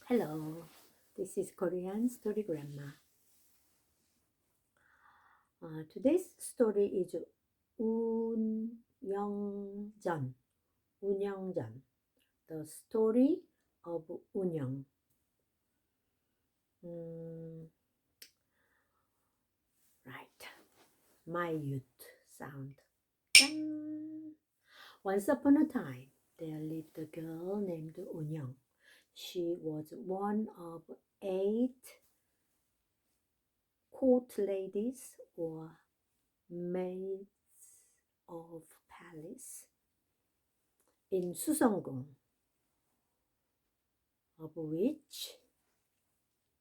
Hello, this is Korean Story Grandma. Today's story is Unyoung-jan. Unyoung-jan. The story of Unyoung. Right. My youth sound. Dun. Once upon a time, there lived a girl named Unyoung. She was one of 8 court ladies or maids of palace in Suseong, of which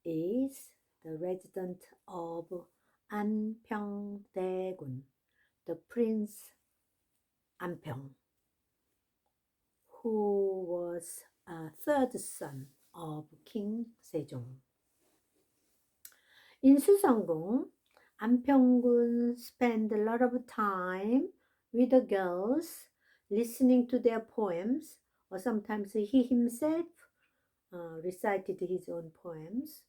is the resident of 안평대군, the Prince Anpyong, who was a third son of King Sejong. In Suseong, Anpyong spent a lot of time with the girls, listening to their poems, or sometimes he himself recited his own poems.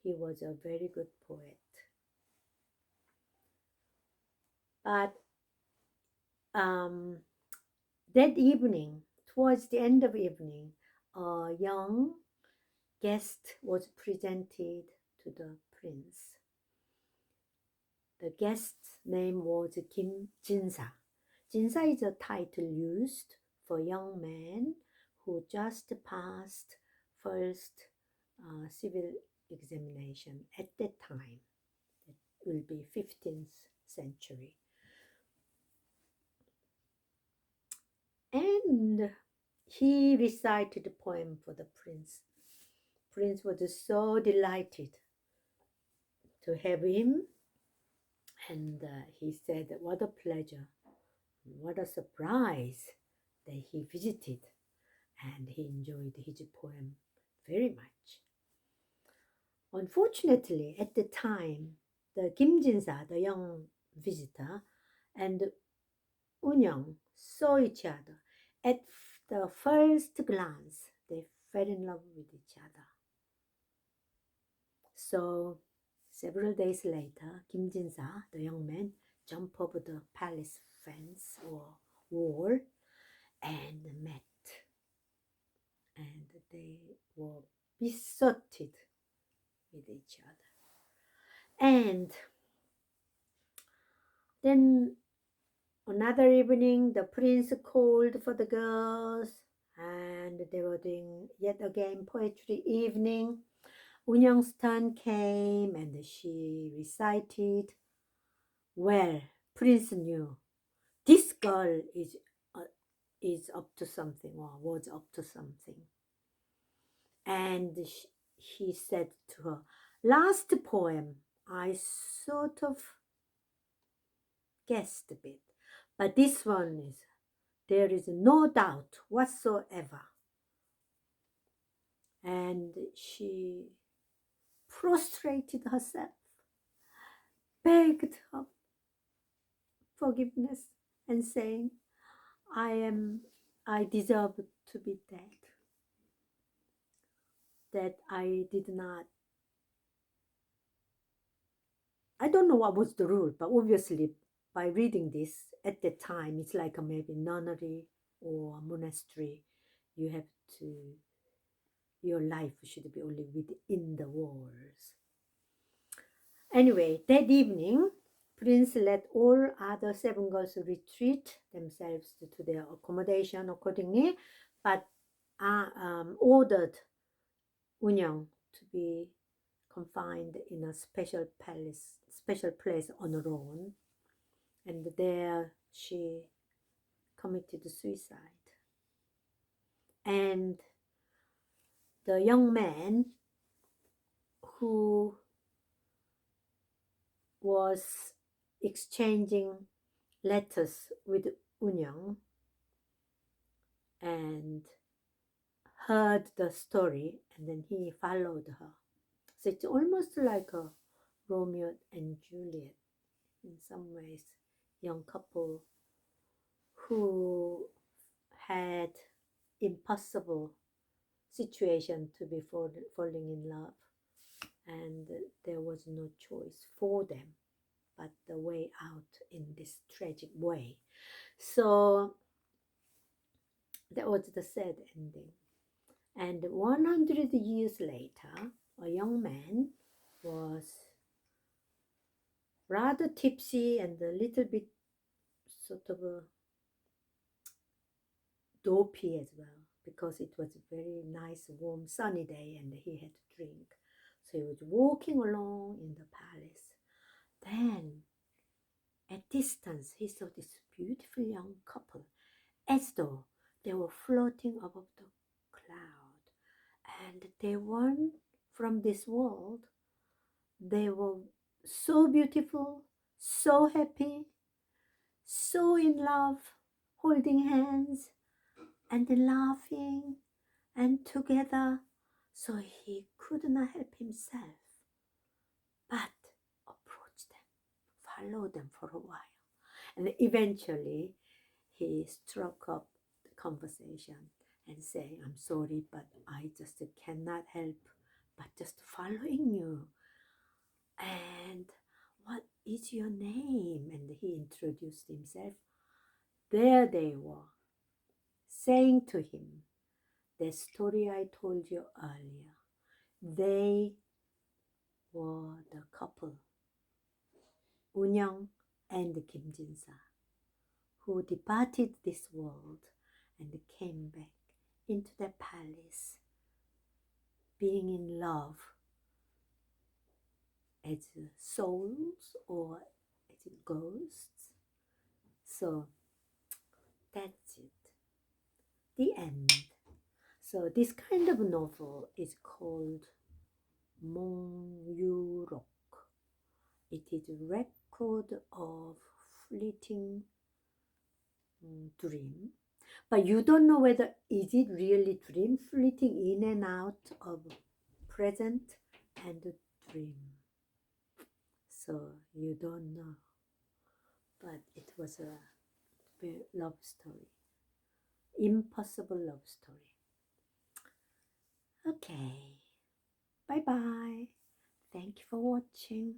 He was a very good poet. But that evening, towards the end of evening, a young guest was presented to the prince. The guest's name was Jinsa. Jinsa is a title used for young men who just passed first civil examination at that time. It will be 15th century. And he recited a poem for the prince. Prince was so delighted to have him, and he said, what a pleasure, what a surprise that he visited, and he enjoyed his poem very much. Unfortunately, at the time, the Kim Jinsa, the young visitor, and Unyoung saw each other. At the first glance, they fell in love with each other. So, several days later, Kim Jinsa, the young man, jumped over the palace fence or wall and met. And they were besotted with each other. And then another evening, the prince called for the girls, and they were doing yet again poetry evening. Unyoung's turn came, and she recited. Well, Prince knew this girl is up to something, or was up to something. And he said to her, last poem, I sort of guessed a bit, but this one is, there is no doubt whatsoever. And she prostrated herself, begged her forgiveness, and saying, I deserve to be dead. That I did not, I don't know what was the rule, but obviously by reading this at the time, it's like a maybe nunnery or monastery. You have to, your life should be only within the walls. Anyway, that evening, Prince let all other 7 girls retreat themselves to their accommodation accordingly, but ordered Unyoung to be confined in a special place on her own, and there she committed suicide. And the young man who was exchanging letters with Unyoung and heard the story, and then he followed her. So it's almost like a Romeo and Juliet in some ways, young couple who had impossible situation to be falling in love, and there was no choice for them but the way out in this tragic way. So that was the sad ending. And 100 years later, a young man was rather tipsy and a little bit sort of dopey as well, because it was a very nice, warm, sunny day and he had to drink. So he was walking along in the palace. Then, at distance, he saw this beautiful young couple, as though they were floating above the cloud. And they weren't from this world. They were so beautiful, so happy, so in love, holding hands and laughing and together. So he could not help himself but approach them, follow them for a while. And eventually he struck up the conversation and say, I'm sorry, but I just cannot help but just following you. And what is your name? And he introduced himself. There they were, saying to him the story I told you earlier. They were the couple, Unyoung and Kim Jinsa, who departed this world and came back into the palace, being in love as souls or as ghosts. So that's it. The end. So this kind of novel is called Mongyurok. It is a record of fleeting dream, but you don't know whether is it really dream, fleeting in and out of present and dream. So you don't know, but it was a love story, impossible love story. Okay, bye bye. Thank you for watching.